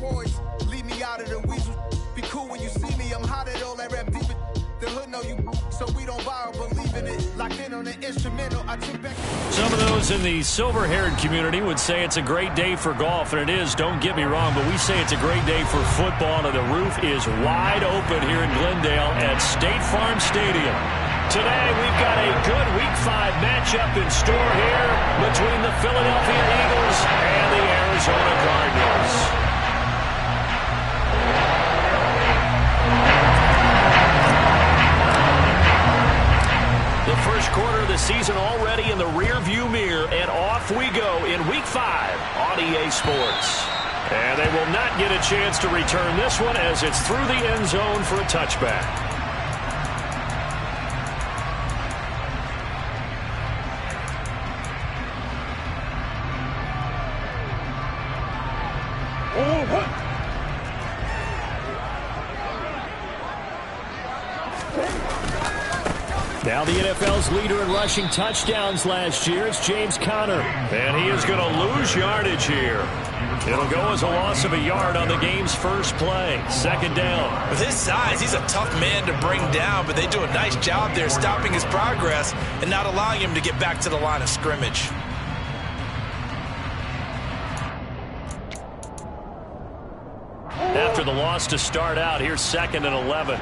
poise. Leave me out of the weasel. Be cool when you see me. I'm hot at all that rap deep. The hood know you, so we don't borrow, believe in it. Locked in on the instrumental, I took back. Some of those in the silver-haired community would say it's a great day for golf, and it is, don't get me wrong, but we say it's a great day for football, and the roof is wide open here in Glendale at State Farm Stadium. Today, we've got a good Week 5 matchup in store here between the Philadelphia Eagles and the Arizona Cardinals. The first quarter of the season already in the rear-view mirror, and off we go in Week 5 on EA Sports. And they will not get a chance to return this one as it's through the end zone for a touchback. Now the NFL's leader in rushing touchdowns last year is James Conner. And he is going to lose yardage here. It'll go as a loss of a yard on the game's first play. Second down. With his size, he's a tough man to bring down, but they do a nice job there stopping his progress and not allowing him to get back to the line of scrimmage. After the loss to start out, here's 2nd and 11.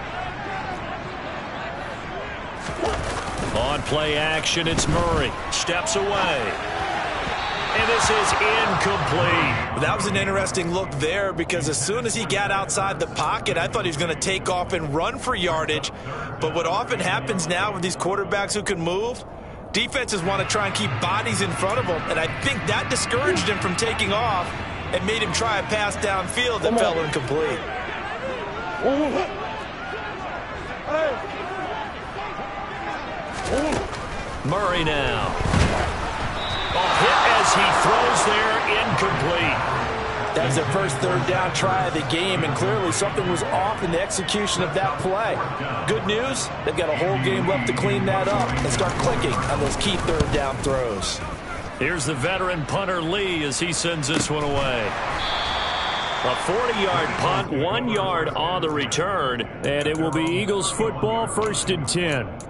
On play action, it's Murray. Steps away. And this is incomplete. That was an interesting look there because as soon as he got outside the pocket, I thought he was going to take off and run for yardage. But what often happens now with these quarterbacks who can move, defenses want to try and keep bodies in front of them. And I think that discouraged him from taking off and made him try a pass downfield that fell incomplete. Murray now. A hit as he throws there, incomplete. That was their first third down try of the game, and clearly something was off in the execution of that play. Good news, they've got a whole game left to clean that up and start clicking on those key third down throws. Here's the veteran punter Lee as he sends this one away. A 40-yard punt, 1 yard on the return, and it will be Eagles football, 1st and 10.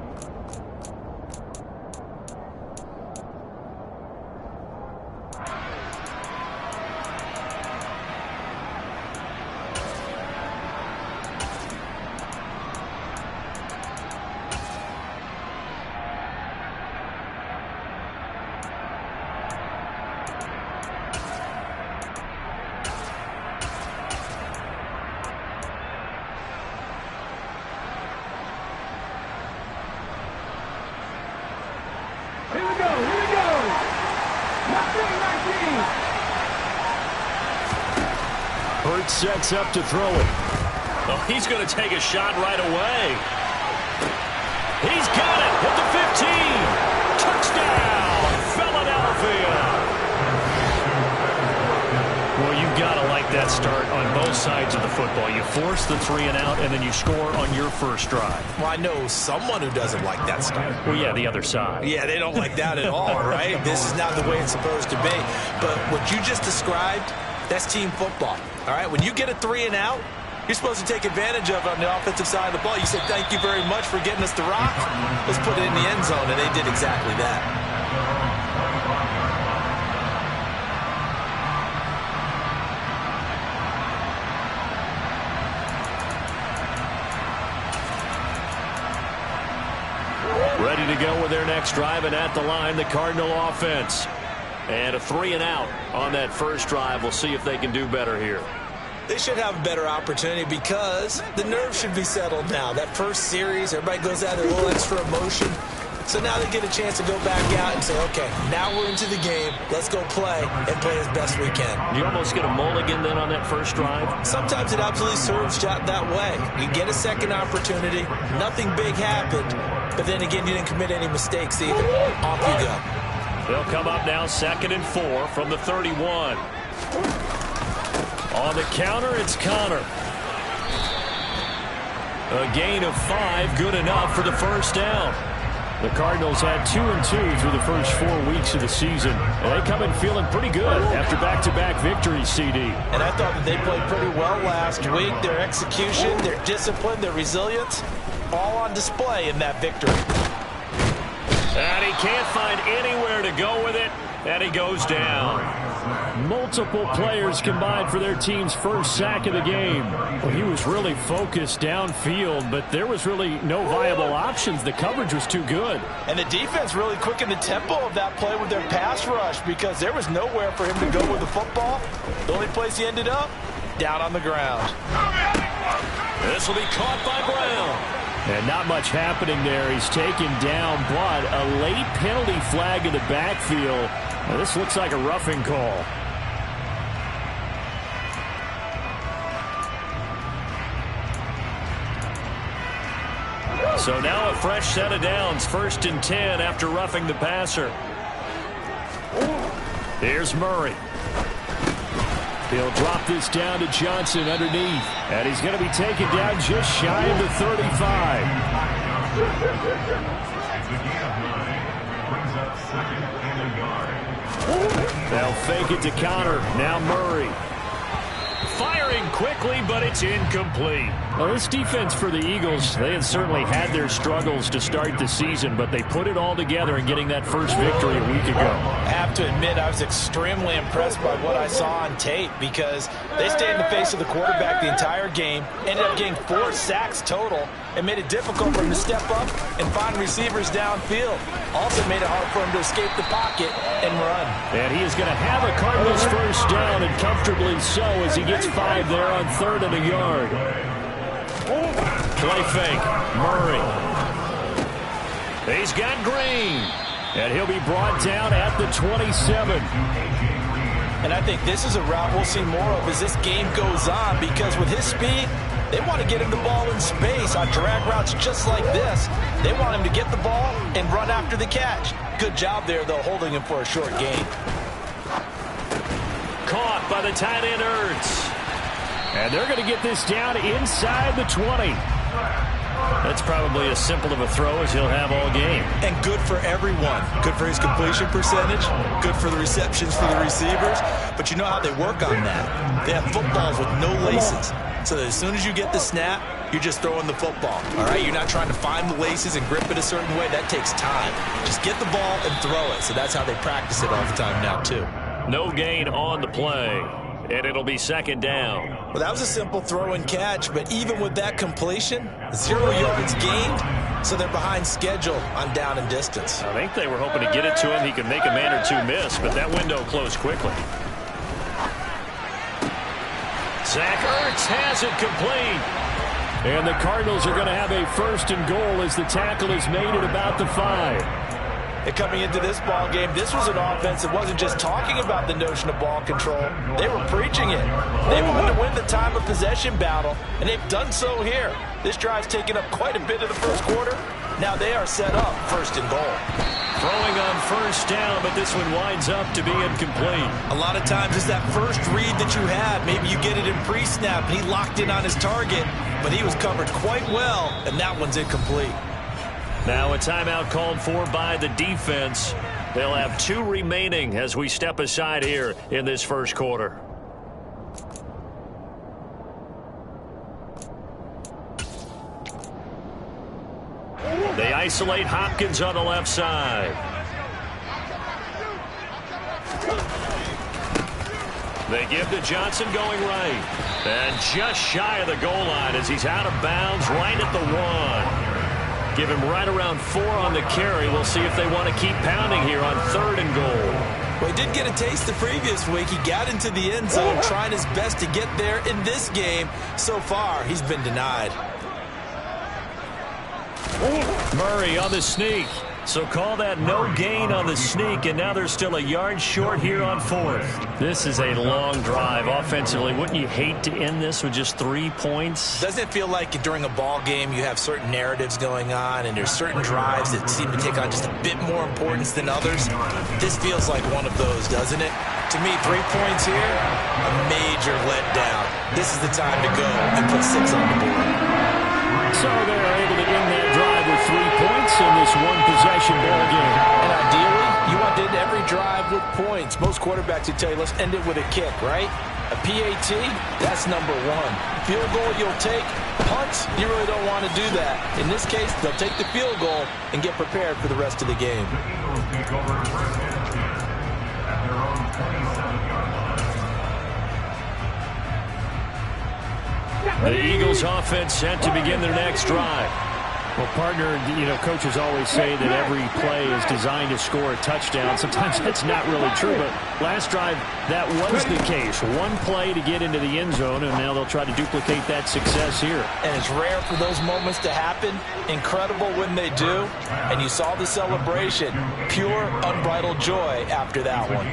Sets up to throw it. Oh, he's going to take a shot right away. He's got it at the 15. Touchdown, Philadelphia. Well, you've got to like that start on both sides of the football. You force the 3 and out, and then you score on your first drive. Well, I know someone who doesn't like that start. Well, yeah, the other side. Yeah, they don't like that at all, right? This is not the way it's supposed to be. But what you just described, that's team football. All right, when you get a 3 and out, you're supposed to take advantage of it on the offensive side of the ball. You say, thank you very much for getting us the rock. Let's put it in the end zone, and they did exactly that. Ready to go with their next drive, and at the line, the Cardinal offense. And a 3 and out on that first drive. We'll see if they can do better here. They should have a better opportunity because the nerves should be settled now. That first series, everybody goes out with a little extra emotion. So now they get a chance to go back out and say, okay, now we're into the game. Let's go play and play as best we can. You almost get a mulligan then on that first drive? Sometimes it absolutely serves that way. You get a second opportunity. Nothing big happened. But then again, you didn't commit any mistakes either. Off you go. They'll come up now 2nd and 4 from the 31. On the counter, it's Conner. A gain of 5, good enough for the first down. The Cardinals had 2-2 through the first 4 weeks of the season. And they come in feeling pretty good after back-to-back victories, CD. And I thought that they played pretty well last week. Their execution, their discipline, their resilience, all on display in that victory. And he can't find anywhere to go with it, and he goes down. Multiple players combined for their team's first sack of the game. Well, he was really focused downfield, but there was really no viable options. The coverage was too good. And the defense really quickened the tempo of that play with their pass rush because there was nowhere for him to go with the football. The only place he ended up, down on the ground. This will be caught by Brown. And not much happening there. He's taken down, but a late penalty flag in the backfield. Now, this looks like a roughing call. So now a fresh set of downs. 1st and 10 after roughing the passer. Here's Murray. He'll drop this down to Johnson underneath. And he's going to be taken down just shy of the 35. They'll fake it to counter. Now Murray. Firing quickly, but it's incomplete. Well, this defense for the Eagles, they had certainly had their struggles to start the season, but they put it all together in getting that first victory a week ago. I have to admit, I was extremely impressed by what I saw on tape because they stayed in the face of the quarterback the entire game, ended up getting 4 sacks total, and made it difficult for him to step up and find receivers downfield. Also made it hard for him to escape the pocket and run. And he is going to have a Cardinals first down, and comfortably so, as he gets 5 there on 3rd and a yard. Play fake. Murray. He's got Green. And he'll be brought down at the 27. And I think this is a route we'll see more of as this game goes on because with his speed, they want to get him the ball in space on drag routes just like this. They want him to get the ball and run after the catch. Good job there, though, holding him for a short gain. Caught by the tight end Ertz. And they're going to get this down inside the 20. That's probably as simple of a throw as he'll have all game. And good for everyone. Good for his completion percentage. Good for the receptions for the receivers. But you know how they work on that. They have footballs with no laces. So that as soon as you get the snap, you're just throwing the football. All right? You're not trying to find the laces and grip it a certain way. That takes time. Just get the ball and throw it. So that's how they practice it all the time now, too. No gain on the play. And it'll be 2nd down. Well, that was a simple throw and catch, but even with that completion, 0 yards gained, so they're behind schedule on down and distance. I think they were hoping to get it to him. He could make a man or two miss, but that window closed quickly. Zach Ertz has it complete. And the Cardinals are going to have a 1st and goal as the tackle is made at about the 5. And coming into this ball game, this was an offense that wasn't just talking about the notion of ball control. They were preaching it. They wanted to win the time of possession battle, and they've done so here. This drive's taken up quite a bit of the first quarter. Now they are set up 1st and goal. Throwing on 1st down, but this one winds up to be incomplete. A lot of times it's that first read that you had. Maybe you get it in pre-snap, and he locked in on his target, but he was covered quite well, and that one's incomplete. Now a timeout called for by the defense. They'll have 2 remaining as we step aside here in this first quarter. They isolate Hopkins on the left side. They give to Johnson going right. And just shy of the goal line as he's out of bounds right at the 1. Give him right around 4 on the carry. We'll see if they want to keep pounding here on 3rd and goal. Well, he did get a taste the previous week. He got into the end zone trying his best to get there in this game. So far, he's been denied. Murray on the sneak. So call that no gain on the sneak, and now they're still a yard short here on 4th. This is a long drive offensively. Wouldn't you hate to end this with just 3 points? Doesn't it feel like during a ball game you have certain narratives going on and there's certain drives that seem to take on just a bit more importance than others? This feels like one of those, doesn't it? To me, 3 points here, a major letdown. This is the time to go and put 6 on the board. So they're able to end that drive with 3 points. points in this one-possession ball game. And ideally, you want to end every drive with points. Most quarterbacks would tell you, let's end it with a kick, right? A PAT, that's number one. Field goal you'll take. Punts, you really don't want to do that. In this case, they'll take the field goal and get prepared for the rest of the game. The Eagles offense set to begin their next drive. Well, partner, coaches always say that every play is designed to score a touchdown. Sometimes that's not really true, but last drive, that was the case. One play to get into the end zone, and now they'll try to duplicate that success here. And it's rare for those moments to happen. Incredible when they do. And you saw the celebration. Pure, unbridled joy after that one.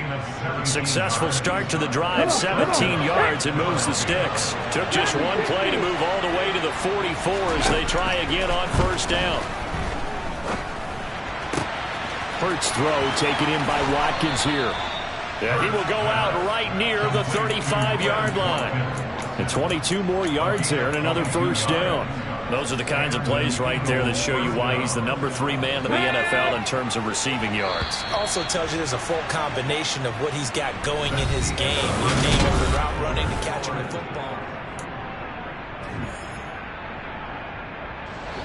Successful start to the drive, 17 yards, and moves the sticks. Took just one play to move all the way to the 44 as they try again on first down. Hurts throw taken in by Watkins here. Yeah, he will go out right near the 35-yard line. And 22 more yards there and another first down. Those are the kinds of plays right there that show you why he's the number 3 man in the NFL in terms of receiving yards. Also tells you there's a full combination of what he's got going in his game. You name it, from route running to catching the football.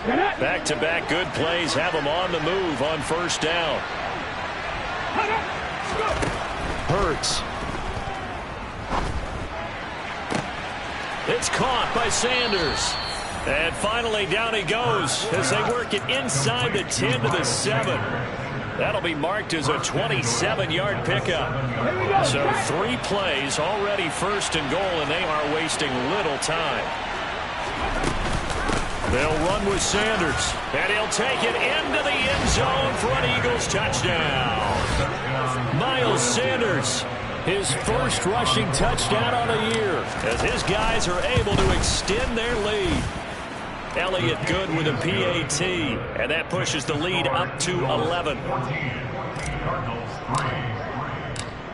Back-to-back good plays have him on the move on first down. Hurts. It's caught by Sanders. And finally down he goes as they work it inside the 10 to the 7. That'll be marked as a 27-yard pickup. So 3 plays already first and goal, and they are wasting little time. They'll run with Sanders, and he'll take it into the end zone for an Eagles touchdown. Miles Sanders, his first rushing touchdown on the year, as his guys are able to extend their lead. Elliott good with a PAT, and that pushes the lead up to 11.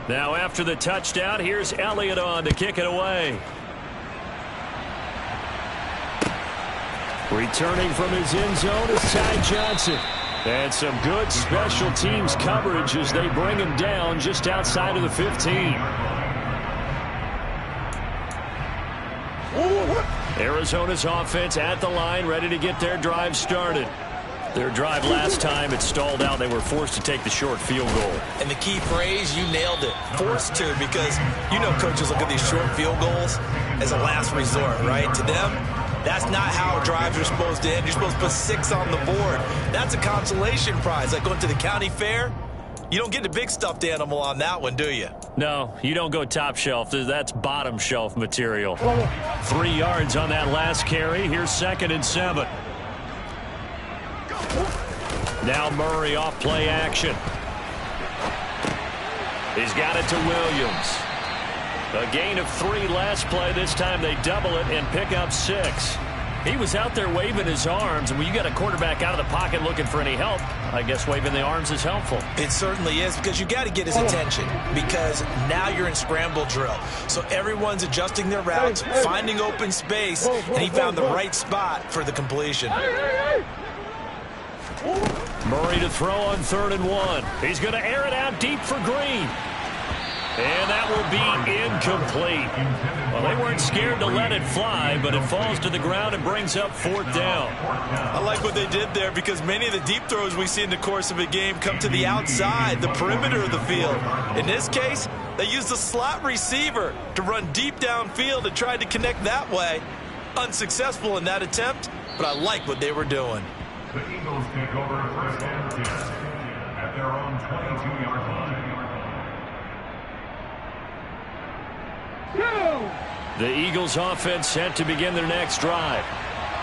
Now after the touchdown, here's Elliott on to kick it away. Returning from his end zone is Ty Johnson. And some good special teams coverage as they bring him down just outside of the 15. Arizona's offense at the line, ready to get their drive started. Their drive last time, it stalled out. They were forced to take the short field goal. And the key phrase, you nailed it, forced to, because coaches look at these short field goals as a last resort, right? To them, that's not how drives are supposed to end. You're supposed to put 6 on the board. That's a consolation prize. Like going to the county fair, you don't get the big stuffed animal on that one, do you? No, you don't go top shelf. That's bottom shelf material. 3 yards on that last carry. Here's 2nd and 7. Now Murray off play action. He's got it to Williams. A gain of 3 last play. This time they double it and pick up 6. He was out there waving his arms, and when you got a quarterback out of the pocket looking for any help, I guess waving the arms is helpful. It certainly is, because you got to get his attention, because now you're in scramble drill. So everyone's adjusting their routes, finding open space, and he found the right spot for the completion. Murray to throw on 3rd and 1. He's going to air it out deep for Green. And that will be incomplete. Well, they weren't scared to let it fly, but it falls to the ground and brings up 4th down. I like what they did there, because many of the deep throws we see in the course of a game come to the outside, the perimeter of the field. In this case, they used a slot receiver to run deep downfield and tried to connect that way. Unsuccessful in that attempt, but I like what they were doing. The Eagles take over first and 10 at their own 22-yard line. The Eagles offense set to begin their next drive.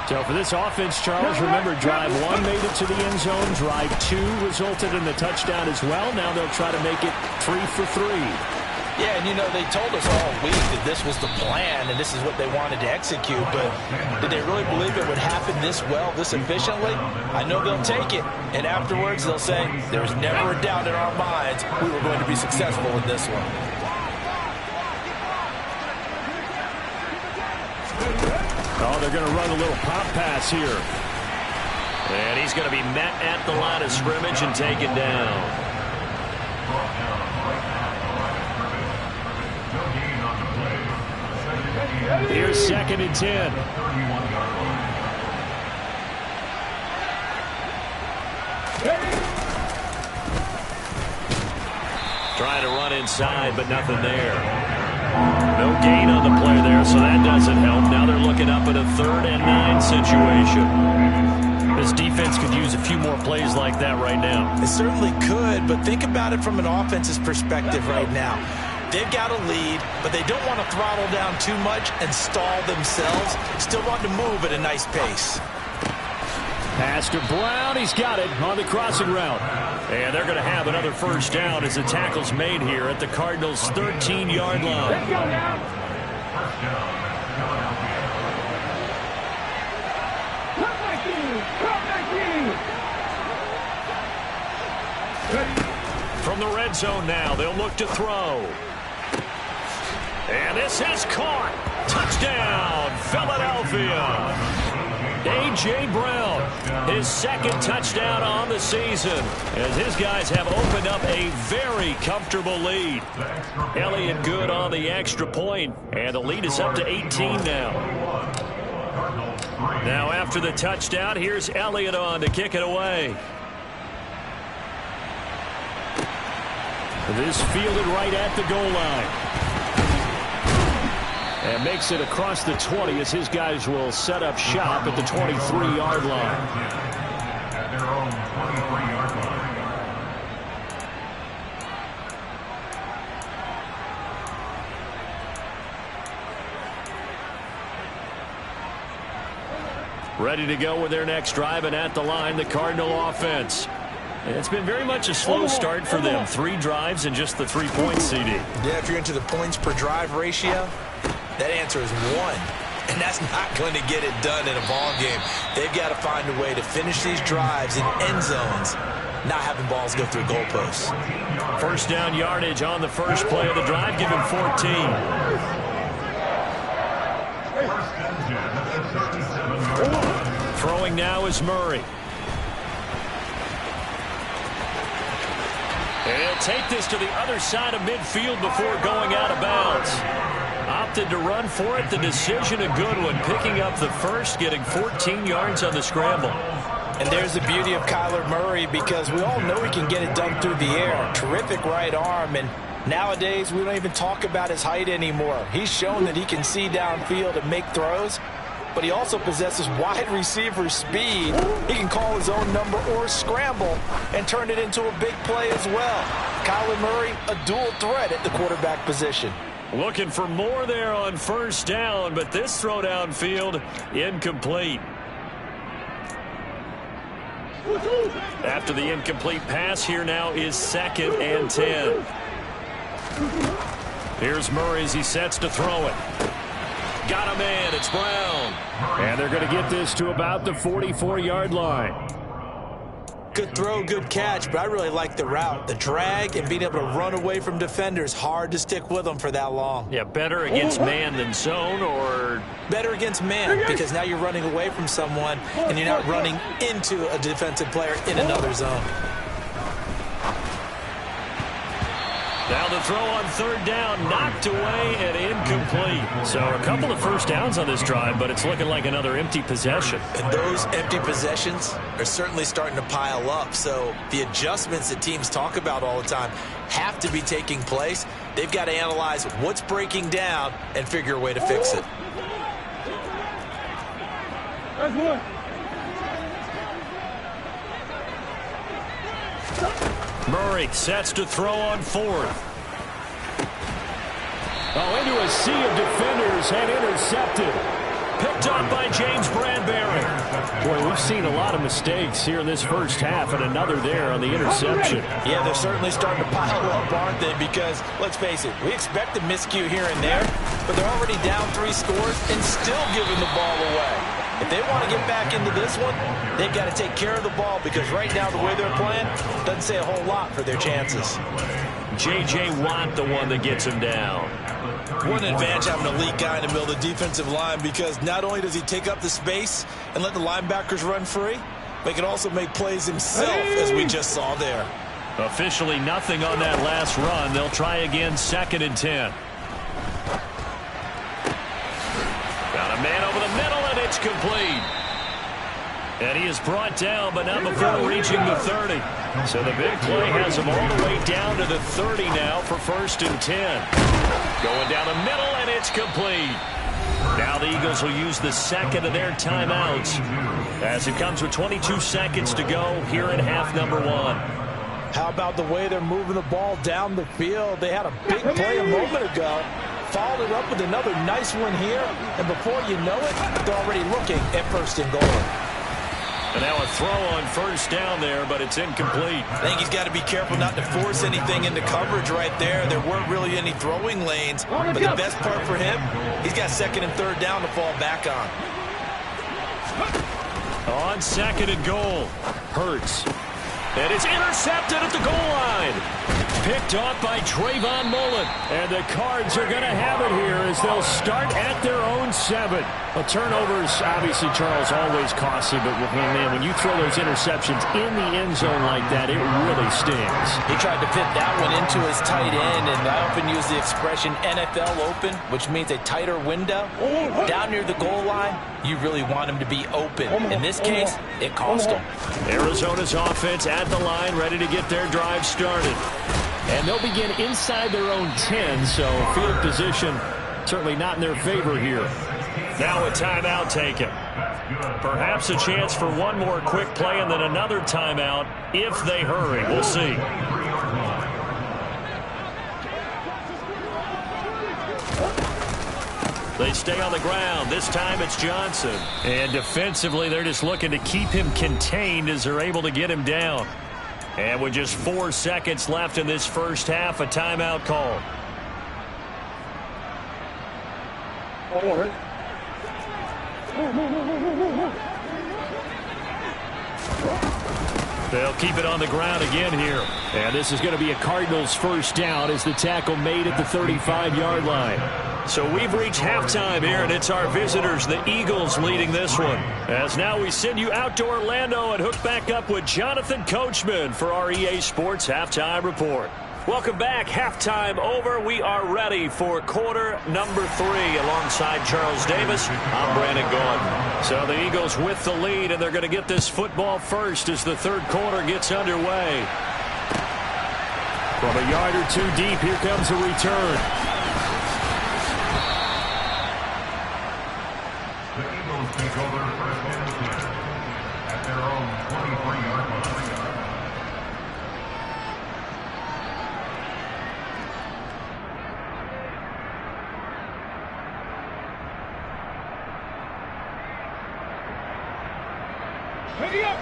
So for this offense, Charles, remember drive 1 made it to the end zone. Drive 2 resulted in the touchdown as well. Now they'll try to make it 3 for 3. Yeah, and they told us all week that this was the plan and this is what they wanted to execute, but did they really believe it would happen this well, this efficiently? I know they'll take it, and afterwards they'll say, there's never a doubt in our minds we were going to be successful in this one. Oh, they're going to run a little pop pass here. And he's going to be met at the line of scrimmage and taken down. Here's 2nd and 10. Trying to run inside, but nothing there. No gain on the play there, so that doesn't help. Now they're looking up at a 3rd and 9 situation. This defense could use a few more plays like that right now. It certainly could, but think about it from an offense's perspective right now. They've got a lead, but they don't want to throttle down too much and stall themselves. Still want to move at a nice pace. Pass to Brown. He's got it on the crossing route. And they're going to have another 1st down as the tackle's made here at the Cardinals' 13-yard line. First down, From the red zone now, they'll look to throw. And this is caught. Touchdown, Philadelphia. A.J. Brown, his 2nd touchdown on the season, as his guys have opened up a very comfortable lead. Elliott good on the extra point, and the lead is up to 18 now. Now after the touchdown, here's Elliott on to kick it away. This fielded right at the goal line. And makes it across the 20 as his guys will set up shop at the 23-yard line. At their own 23-yard line. Ready to go with their next drive, and at the line, the Cardinal offense. It's been very much a slow start for them. 3 drives and just the 3 points, CD. Yeah, if you're into the points per drive ratio, that answer is 1. And that's not going to get it done in a ball game. They've got to find a way to finish these drives in end zones, not having balls go through goalposts. 1st down yardage on the first play of the drive. Give him 14. Throwing now is Murray. And he'll take this to the other side of midfield before going out of bounds. Opted to run for it. The decision a good one. Picking up the first, getting 14 yards on the scramble. And there's the beauty of Kyler Murray, because we all know he can get it done through the air. Terrific right arm, and nowadays we don't even talk about his height anymore. He's shown that he can see downfield and make throws, but he also possesses wide receiver speed. He can call his own number or scramble and turn it into a big play as well. Kyler Murray, a dual threat at the quarterback position. Looking for more there on 1st down, but this throw downfield incomplete. After the incomplete pass, here now is 2nd and 10. Here's Murray as he sets to throw it. Got a man. It's Brown. And they're going to get this to about the 44-yard line. Good throw, good catch, but I really like the route. The drag and being able to run away from defenders, hard to stick with them for that long. Yeah, better against man than zone, or? Better against man, because now you're running away from someone and you're not running into a defensive player in another zone. Now the throw on 3rd down, knocked away and incomplete. So a couple of 1st downs on this drive, but it's looking like another empty possession. And those empty possessions are certainly starting to pile up. So the adjustments that teams talk about all the time have to be taking place. They've got to analyze what's breaking down and figure a way to fix it. Murray sets to throw on 4th. Oh, into a sea of defenders and intercepted. Picked up by James Bradbury. Boy, we've seen a lot of mistakes here in this first half, and another there on the interception. Yeah, they're certainly starting to pile up, aren't they? Because, let's face it, we expect a miscue here and there, but they're already down 3 scores and still giving the ball away. If they want to get back into this one, they've got to take care of the ball, because right now the way they're playing doesn't say a whole lot for their chances. Gm1 the one that gets him down. What an advantage having an elite guy in the middle of the defensive line, because not only does he take up the space and let the linebackers run free, but he can also make plays himself, as we just saw there. Officially nothing on that last run. They'll try again, 2nd and 10. Got a man over the middle, and it's complete. And he is brought down, but not before reaching the 30. So the big play has him all the way down to the 30 now for 1st and 10. Going down the middle, and it's complete. Now the Eagles will use the 2nd of their timeouts as it comes with 22 seconds to go here in half number 1. How about the way they're moving the ball down the field? They had a big play a moment ago. Followed it up with another nice one here. And before you know it, they're already looking at 1st and goal. And now a throw on 1st down there, but it's incomplete. I think he's got to be careful not to force anything into coverage right there. There weren't really any throwing lanes. But the best part for him, he's got 2nd and 3rd down to fall back on. On 2nd and goal, Hurts. And it's intercepted at the goal line. Picked off by Trayvon Mullen. And the Cards are going to have it here as they'll start at their own 7. Well, turnovers, obviously, Charles, always costly. But, man, when you throw those interceptions in the end zone like that, it really stings. He tried to fit that one into his tight end, and I often use the expression NFL open, which means a tighter window. Down near the goal line, you really want him to be open. In this case, it cost him. Arizona's offense at the line, ready to get their drive started. And they'll begin inside their own 10, so field position certainly not in their favor here. Now a timeout taken. Perhaps a chance for one more quick play and then another timeout if they hurry. We'll see. They stay on the ground. This time it's Johnson. And defensively, they're just looking to keep him contained as they're able to get him down. And with just 4 seconds left in this first half, a timeout call. They'll keep it on the ground again here. And this is going to be a Cardinals first down as the tackle made at the 35-yard line. So we've reached halftime here, and it's our visitors, the Eagles, leading this one. As now we send you out to Orlando and hook back up with Jonathan Coachman for our EA Sports Halftime Report. Welcome back. Halftime over. We are ready for quarter number 3 alongside Charles Davis. I'm Brandon Gaudin. So the Eagles with the lead, and they're going to get this football first as the third quarter gets underway. From a yard or two deep, here comes a return. The Eagles take over 1st and 10 at their own 23-yard line.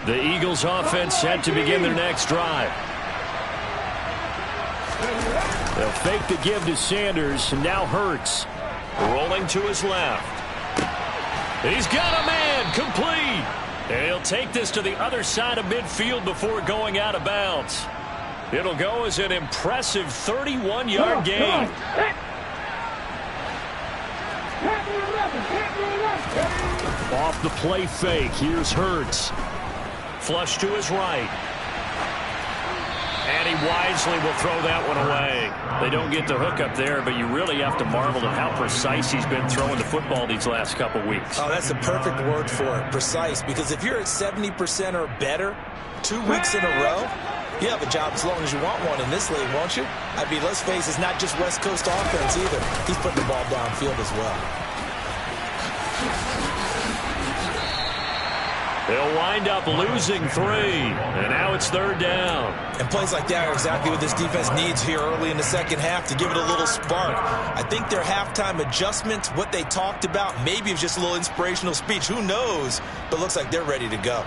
The Eagles offense set to begin their next drive. They'll fake the give to Sanders, and now Hurts. Rolling to his left. He's got a man, complete. And he'll take this to the other side of midfield before going out of bounds. It'll go as an impressive 31-yard gain. Off the play fake, here's Hurts. Flush to his right. And he wisely will throw that one away. They don't get the hook up there, but you really have to marvel at how precise he's been throwing the football these last couple weeks. Oh, that's the perfect word for it, precise, because if you're at 70% or better 2 weeks in a row, you have a job as long as you want one in this league, won't you? I mean, let's face it, it's not just West Coast offense either. He's putting the ball downfield as well. They'll wind up losing 3, and now it's 3rd down. And plays like that are exactly what this defense needs here early in the second half to give it a little spark. I think their halftime adjustments, what they talked about, maybe it was just a little inspirational speech. Who knows? But it looks like they're ready to go.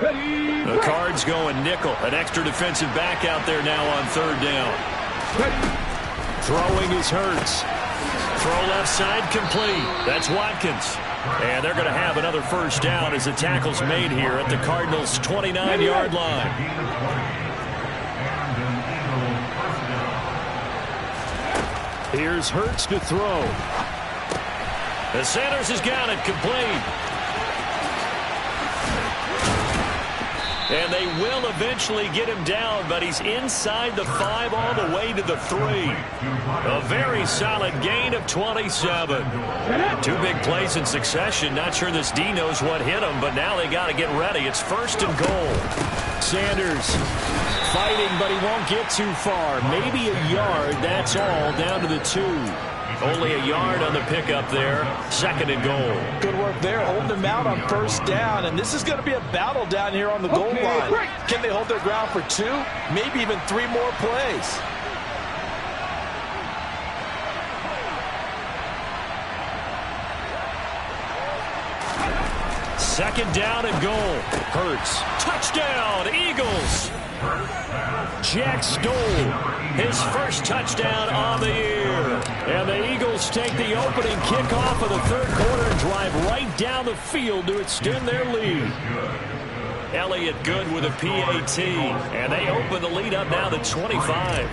The Cards going nickel. An extra defensive back out there now on 3rd down. Throwing is Hurts. Throw left side complete. That's Watkins. And they're going to have another first down as the tackle's made here at the Cardinals' 29-yard line. Here's Hurts to throw. And Sanders has got it complete. And they will eventually get him down, but he's inside the 5 all the way to the 3. A very solid gain of 27. 2 big plays in succession. Not sure this D knows what hit him, but now they got to get ready. It's 1st and goal. Sanders fighting, but he won't get too far. Maybe a yard, that's all, down to the 2. Only a yard on the pickup there. 2nd and goal. Good work there, holding them out on 1st down. And this is going to be a battle down here on the goal line. Can they hold their ground for 2? Maybe even 3 more plays. Second down and goal. Hurts. Touchdown, Eagles. Jack Stoll, his first touchdown on the year. And the Eagles take the opening kickoff of the 3rd quarter and drive right down the field to extend their lead. Elliott good with a PAT. And they open the lead up now to 25.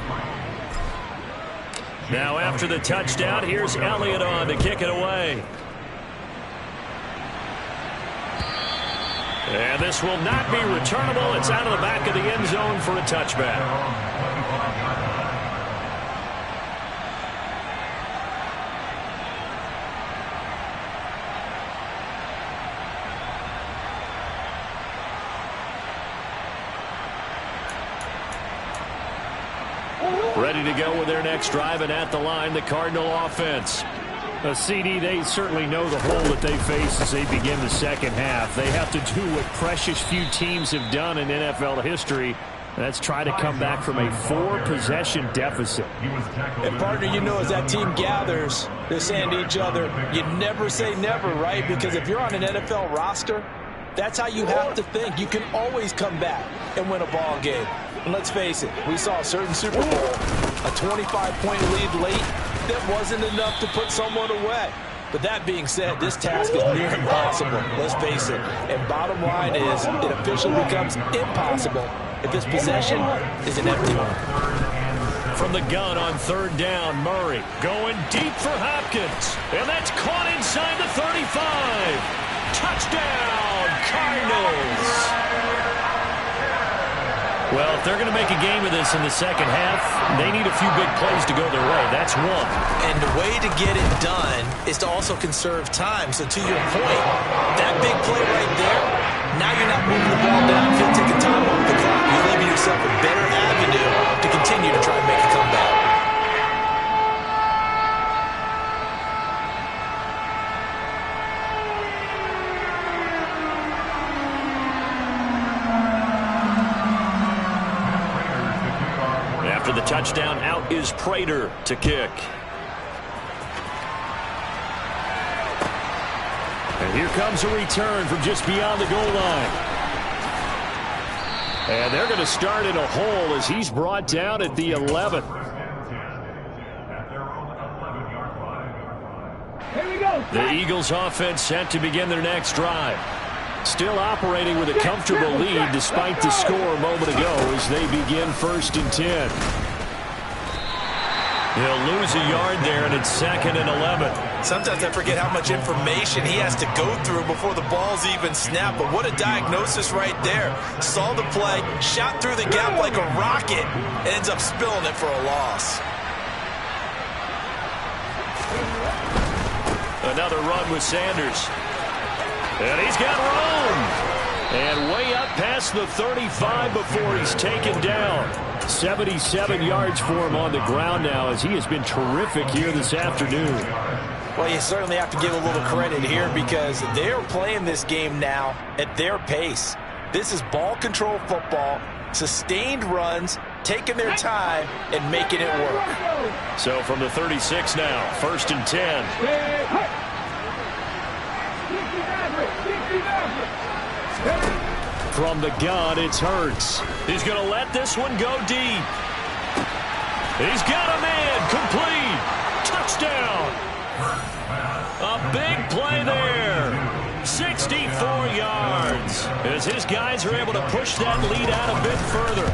Now after the touchdown, here's Elliott on to kick it away. And this will not be returnable. It's out of the back of the end zone for a touchback. Ready to go with their next drive, and at the line, the Cardinal offense. CD, they certainly know the hole that they face as they begin the 2nd half. They have to do what precious few teams have done in NFL history. That's try to come back from a 4-possession deficit. And, partner, you know, as that team gathers, they're saying to each other, you never say never, right? Because if you're on an NFL roster, that's how you have to think. You can always come back and win a ball game. And let's face it, we saw a certain Super Bowl, a 25-point lead late. That wasn't enough to put someone away. But that being said, this task is near impossible. Let's face it. And bottom line is, it officially becomes impossible if this possession is an empty one. From the gun on 3rd down, Murray going deep for Hopkins. And that's caught inside the 35. Touchdown, Cardinals. Well, if they're going to make a game of this in the 2nd half, they need a few big plays to go their way. That's one. And the way to get it done is to also conserve time. So to your point, that big play right there, now you're not moving the ball downfield, taking time off the clock. You're leaving yourself a better avenue to continue to try and make a comeback. After the touchdown, out is Prater to kick. And here comes a return from just beyond the goal line. And they're going to start in a hole as he's brought down at the 11. The Eagles offense set to begin their next drive. Still operating with a comfortable lead despite the score a moment ago as they begin 1st and 10. He'll lose a yard there, and it's 2nd and 11. Sometimes I forget how much information he has to go through before the ball's even snapped. But what a diagnosis right there. Saw the play, shot through the gap like a rocket, and ends up spilling it for a loss. Another run with Sanders. And he's got room. And way up past the 35 before he's taken down. 77 yards for him on the ground now as he has been terrific here this afternoon. Well, you certainly have to give a little credit here because they're playing this game now at their pace. This is ball control football, sustained runs, taking their time and making it work. So from the 36 now, 1st and 10. From the gun, it's Hurts. He's going to let this one go deep. He's got a man, complete. Touchdown. A big play there. 64 yards. As his guys are able to push that lead out a bit further.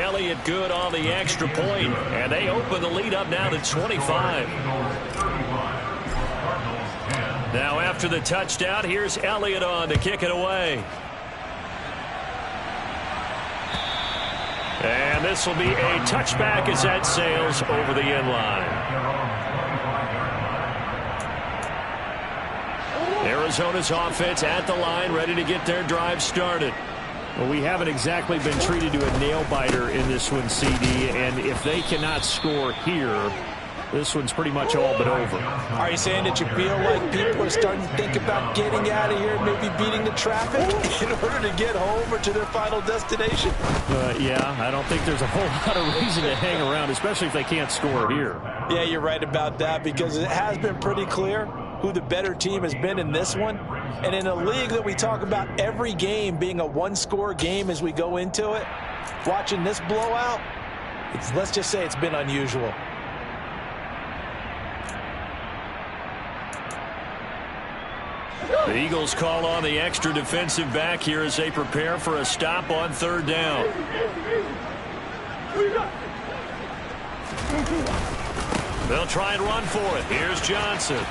Elliott good on the extra point, and they open the lead up now to 25. Now after the touchdown, here's Elliott on to kick it away. And this will be a touchback as that sails over the end line. Arizona's offense at the line, ready to get their drive started. Well, we haven't exactly been treated to a nail-biter in this one, CD, and if they cannot score here, this one's pretty much all but over. Are you saying that you feel like people are starting to think about getting out of here, maybe beating the traffic in order to get home or to their final destination? Yeah, I don't think there's a whole lot of reason to hang around, especially if they can't score here. Yeah, you're right about that, because it has been pretty clear who the better team has been in this one. And in a league that we talk about every game being a one-score game as we go into it, watching this blowout, let's just say it's been unusual. The Eagles call on the extra defensive back here as they prepare for a stop on third down. They'll try and run for it. Here's Johnson.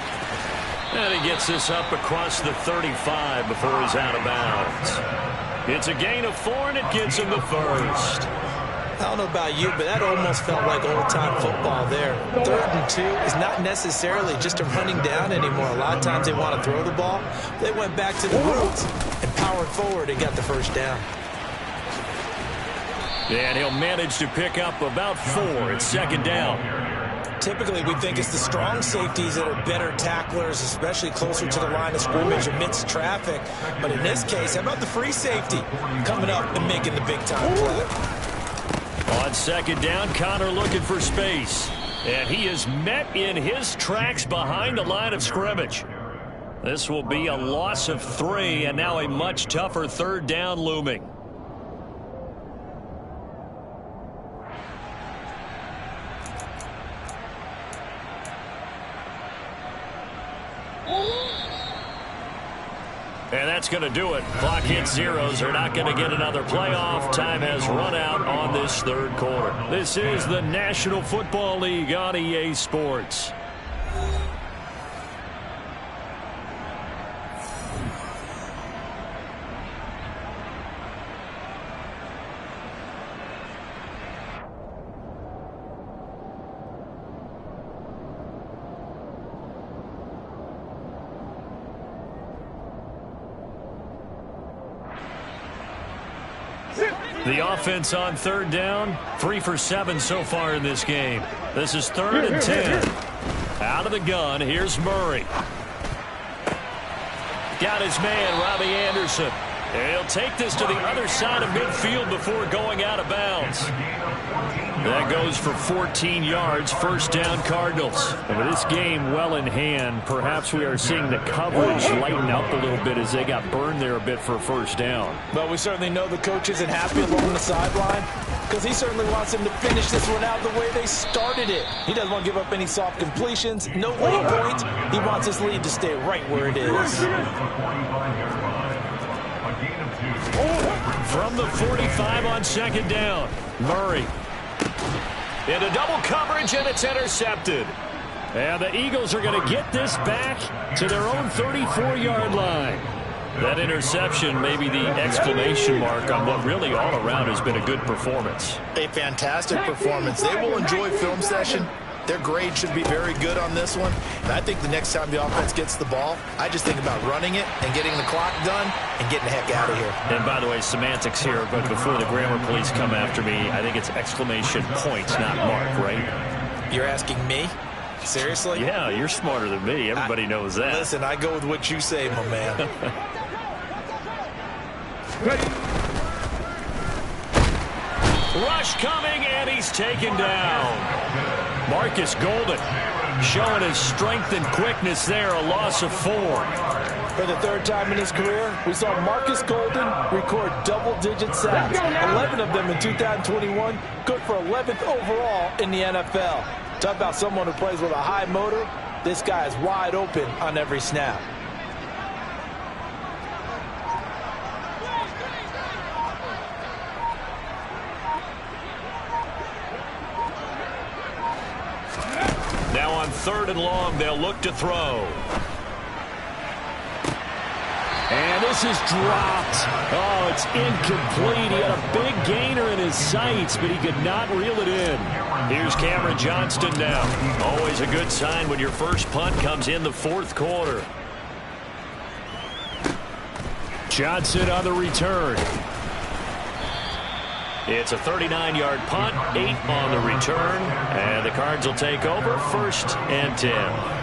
And he gets this up across the 35 before he's out of bounds. It's a gain of 4, and it gives him the first. I don't know about you, but that almost felt like old-time football there. 3rd and 2 is not necessarily just a running down anymore. A lot of times they want to throw the ball. They went back to the roots and powered forward and got the first down. And he'll manage to pick up about 4. It's 2nd down. Typically, we think it's the strong safeties that are better tacklers, especially closer to the line of scrimmage amidst traffic. But in this case, how about the free safety coming up and making the big-time play? On 2nd down, Connor looking for space. And he is met in his tracks behind the line of scrimmage. This will be a loss of 3, and now a much tougher 3rd down looming. And that's going to do it. Clock hits zeros. They're not going to get another playoff. Time has run out on this 3rd quarter. This is the National Football League on EA Sports. The offense on 3rd down, 3 for 7 so far in this game. This is 3rd and 10. Out of the gun, here's Murray. Got his man, Robbie Anderson. And he'll take this to the other side of midfield before going out of bounds. That goes for 14 yards, 1st down Cardinals. And with this game well in hand, perhaps we are seeing the coverage lighten up a little bit as they got burned there a bit for 1st down. But we certainly know the coach isn't happy along the sideline, because he certainly wants them to finish this one out the way they started it. He doesn't want to give up any soft completions, no late points. He wants his lead to stay right where it is. From the 45 on 2nd down, Murray. Into double coverage, and it's intercepted. And the Eagles are going to get this back to their own 34-yard line. That interception may be the exclamation mark on what really all around has been a good performance. A fantastic performance. They will enjoy film session. Their grade should be very good on this one. And I think the next time the offense gets the ball, I just think about running it and getting the clock done and getting the heck out of here. And by the way, semantics here, but before the grammar police come after me, I think it's exclamation points, not mark, right? You're asking me? Seriously? Yeah, you're smarter than me. Everybody knows that. Listen, I go with what you say, my man. Rush coming, and he's taken down. Marcus Golden showing his strength and quickness there, a loss of 4. For the 3rd time in his career, we saw Marcus Golden record double-digit sacks, 11 of them in 2021, good for 11th overall in the NFL. Talk about someone who plays with a high motor. This guy is wide open on every snap. Now on 3rd and long, they'll look to throw. And this is dropped. Oh, it's incomplete. He had a big gainer in his sights, but he could not reel it in. Here's Cameron Johnston now. Always a good sign when your first punt comes in the fourth quarter. Johnson on the return. It's a 39-yard punt, 8 on the return, and the Cards will take over, 1st and 10.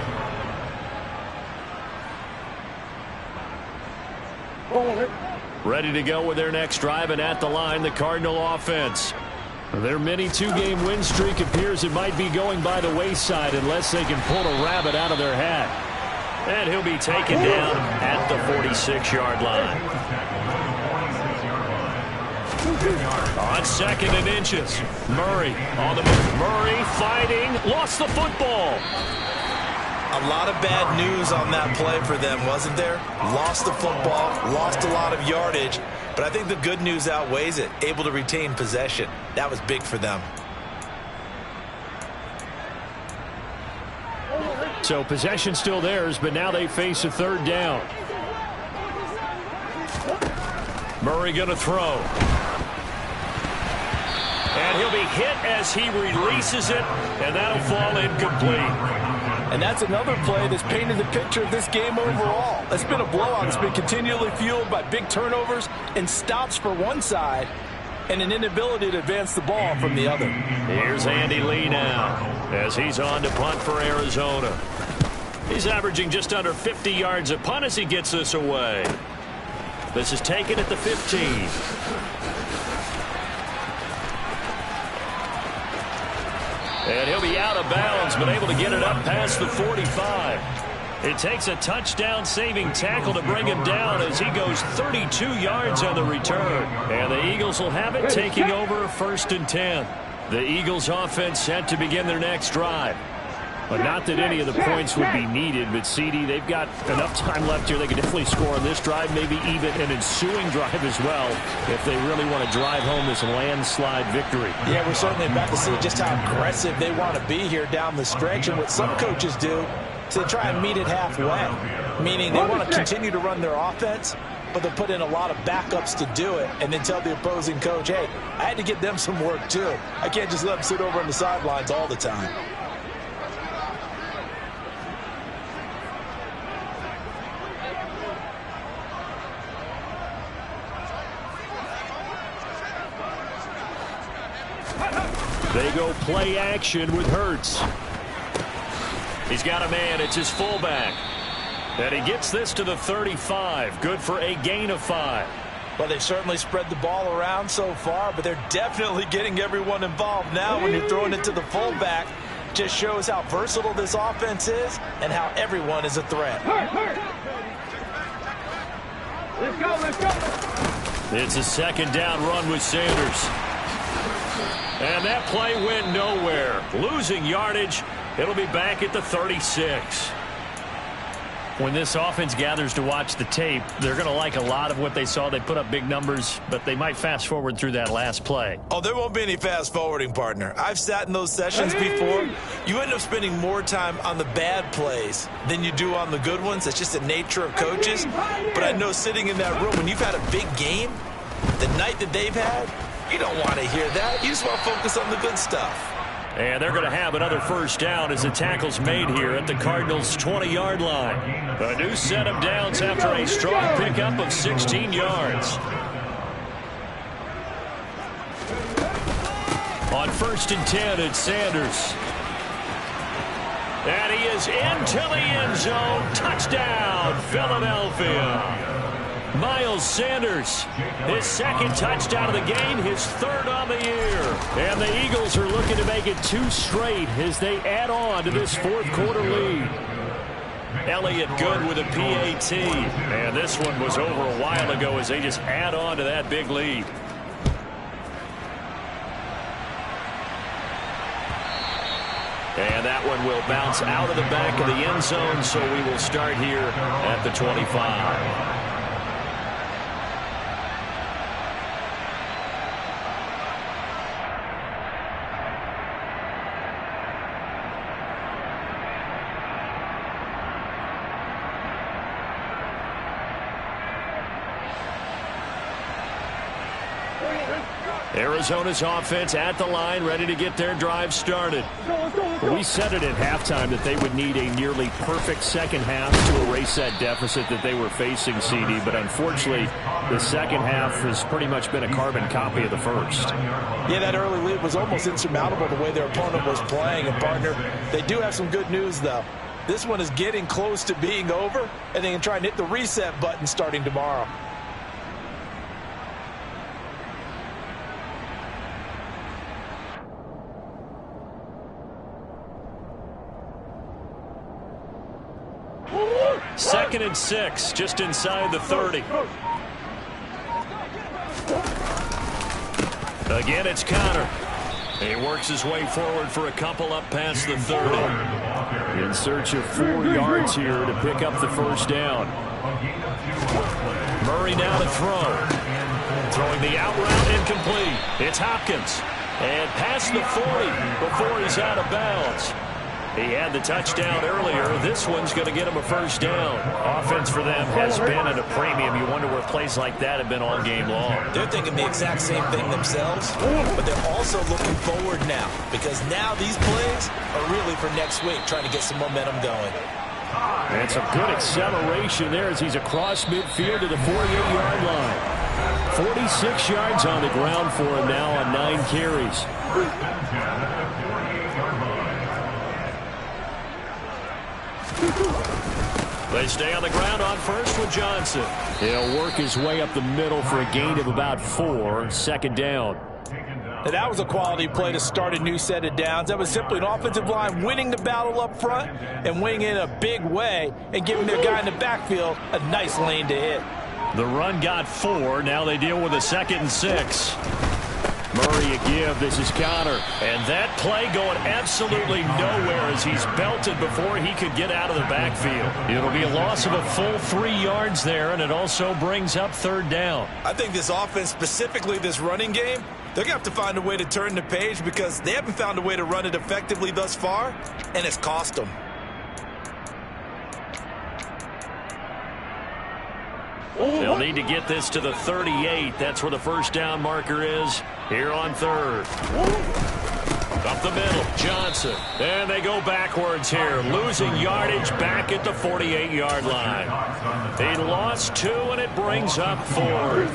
Ready to go with their next drive, and at the line, the Cardinal offense. Their mini 2-game win streak appears it might be going by the wayside unless they can pull a rabbit out of their hat. And he'll be taken down at the 46-yard line. On 2nd and inches, Murray on the move. Murray fighting, lost the football. A lot of bad news on that play for them, wasn't there? Lost the football, lost a lot of yardage, but I think the good news outweighs it. Able to retain possession. That was big for them. So possession still theirs, but now they face a 3rd down. Murray going to throw. And he'll be hit as he releases it, and that'll fall incomplete. And that's another play that's painted the picture of this game overall. It's been a blowout. It's been continually fueled by big turnovers and stops for one side and an inability to advance the ball from the other. Here's Andy Lee now as he's on to punt for Arizona. He's averaging just under 50 yards a punt as he gets this away. This is taken at the 15. And he'll be out of bounds, but able to get it up past the 45. It takes a touchdown-saving tackle to bring him down as he goes 32 yards on the return. And the Eagles will have it, taking over 1st and 10. The Eagles offense set to begin their next drive. But not that any of the points would be needed, but CD, they've got enough time left here. They can definitely score on this drive, maybe even an ensuing drive as well, if they really want to drive home this landslide victory. Yeah, we're certainly about to see just how aggressive they want to be here down the stretch. And what some coaches do is they try and meet it halfway, meaning they want to continue to run their offense, but they'll put in a lot of backups to do it and then tell the opposing coach, hey, I had to give them some work too. I can't just let them sit over on the sidelines all the time. They go play action with Hurts. He's got a man. It's his fullback. And he gets this to the 35. Good for a gain of 5. Well, they've certainly spread the ball around so far, but they're definitely getting everyone involved now when you're throwing it to the fullback. Just shows how versatile this offense is and how everyone is a threat. Let's go, let's go. It's a 2nd down run with Sanders. And that play went nowhere. Losing yardage. It'll be back at the 36. When this offense gathers to watch the tape, they're going to like a lot of what they saw. They put up big numbers, but they might fast forward through that last play. Oh, there won't be any fast forwarding, partner. I've sat in those sessions before. You end up spending more time on the bad plays than you do on the good ones. That's just the nature of coaches. But I know sitting in that room, when you've had a big game, the night that they've had, you don't want to hear that. You just want to focus on the good stuff. And they're going to have another 1st down as the tackle's made here at the Cardinals' 20-yard line. A new set of downs after a strong pickup of 16 yards. On 1st and 10, it's Sanders. And he is into the end zone. Touchdown, Philadelphia. Miles Sanders, his 2nd touchdown of the game, his 3rd on the year. And the Eagles are looking to make it 2 straight as they add on to this 4th quarter lead. Elliott good with a PAT. And this one was over a while ago as they just add on to that big lead. And that one will bounce out of the back of the end zone, so we will start here at the 25. Arizona's offense at the line, ready to get their drive started. We said it at halftime that they would need a nearly perfect second half to erase that deficit that they were facing, CD. But unfortunately, the second half has pretty much been a carbon copy of the first. Yeah, that early lead was almost insurmountable the way their opponent was playing. And, partner, they do have some good news, though. This one is getting close to being over, and they can try and hit the reset button starting tomorrow. Second and 6, just inside the 30. Again, it's Connor. He works his way forward for a couple up past the 30. In search of 4 yards here to pick up the first down. Murray now to throw. Throwing the out route incomplete. It's Hopkins. And past the 40 before he's out of bounds. He had the touchdown earlier. This one's going to get him a first down. Offense for them has been at a premium. You wonder where plays like that have been all game long. They're thinking the exact same thing themselves, but they're also looking forward now because now these plays are really for next week, trying to get some momentum going. And some good acceleration there as he's across midfield to the 48-yard line. 46 yards on the ground for him now on 9 carries. They stay on the ground on first with Johnson. He'll work his way up the middle for a gain of about 4. Second down. And that was a quality play to start a new set of downs. That was simply an offensive line winning the battle up front and winning in a big way and giving their guy in the backfield a nice lane to hit. The run got 4. Now they deal with a 2nd and 6. Murray a give. This is Connor. And that play going absolutely nowhere as he's belted before he could get out of the backfield. It'll be a loss of a full 3 yards there, and it also brings up 3rd down. I think this offense, specifically this running game, they're going to have to find a way to turn the page because they haven't found a way to run it effectively thus far, and it's cost them. They'll need to get this to the 38. That's where the first down marker is here on 3rd. Up the middle, Johnson. And they go backwards here, losing yardage back at the 48-yard line. They lost 2, and it brings up 4th.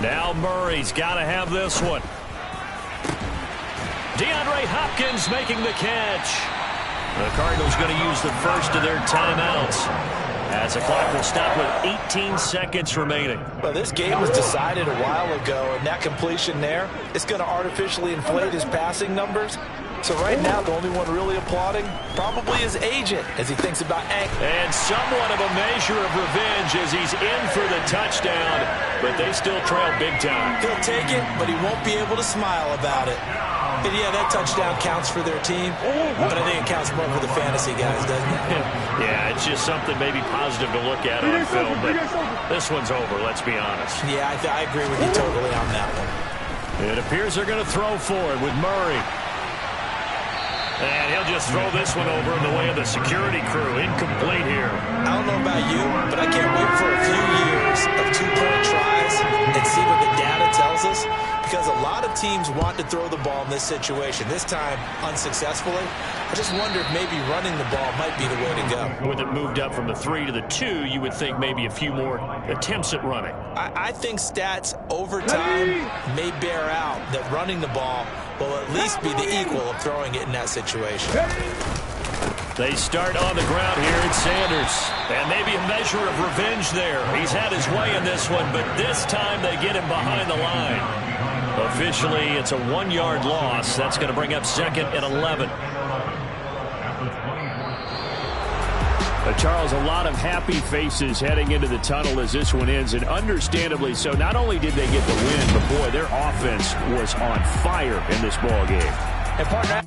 Now Murray's got to have this one. DeAndre Hopkins making the catch. The Cardinals going to use the first of their timeouts as the clock will stop with 18 seconds remaining. Well, this game was decided a while ago, and that completion there is going to artificially inflate his passing numbers. So right now, the only one really applauding probably his agent as he thinks about and somewhat of a measure of revenge as he's in for the touchdown, but they still trail big time. He'll take it, but he won't be able to smile about it. And yeah, that touchdown counts for their team, but I think it counts more for the fantasy guys, doesn't it? Yeah, it's just something maybe positive to look at on film, but this one's over, let's be honest. Yeah, I agree with you totally on that one. It appears they're going to throw forward with Murray. And he'll just throw this one over in the way of the security crew. Incomplete here. I don't know about you, but I can't wait for a few years of 2-point tries and see what the data tells us. Because a lot of teams want to throw the ball in this situation. This time, unsuccessfully. I just wonder if maybe running the ball might be the way to go. With it moved up from the 3 to the 2, you would think maybe a few more attempts at running. I think stats over time may bear out that running the ball will at least be the equal of throwing it in that situation. They start on the ground here at Sanders. And maybe a measure of revenge there. He's had his way in this one, but this time they get him behind the line. Officially, it's a 1-yard loss. That's going to bring up 2nd and 11. Charles, a lot of happy faces heading into the tunnel as this one ends, and understandably so. Not only did they get the win, but boy, their offense was on fire in this ball game. And partner,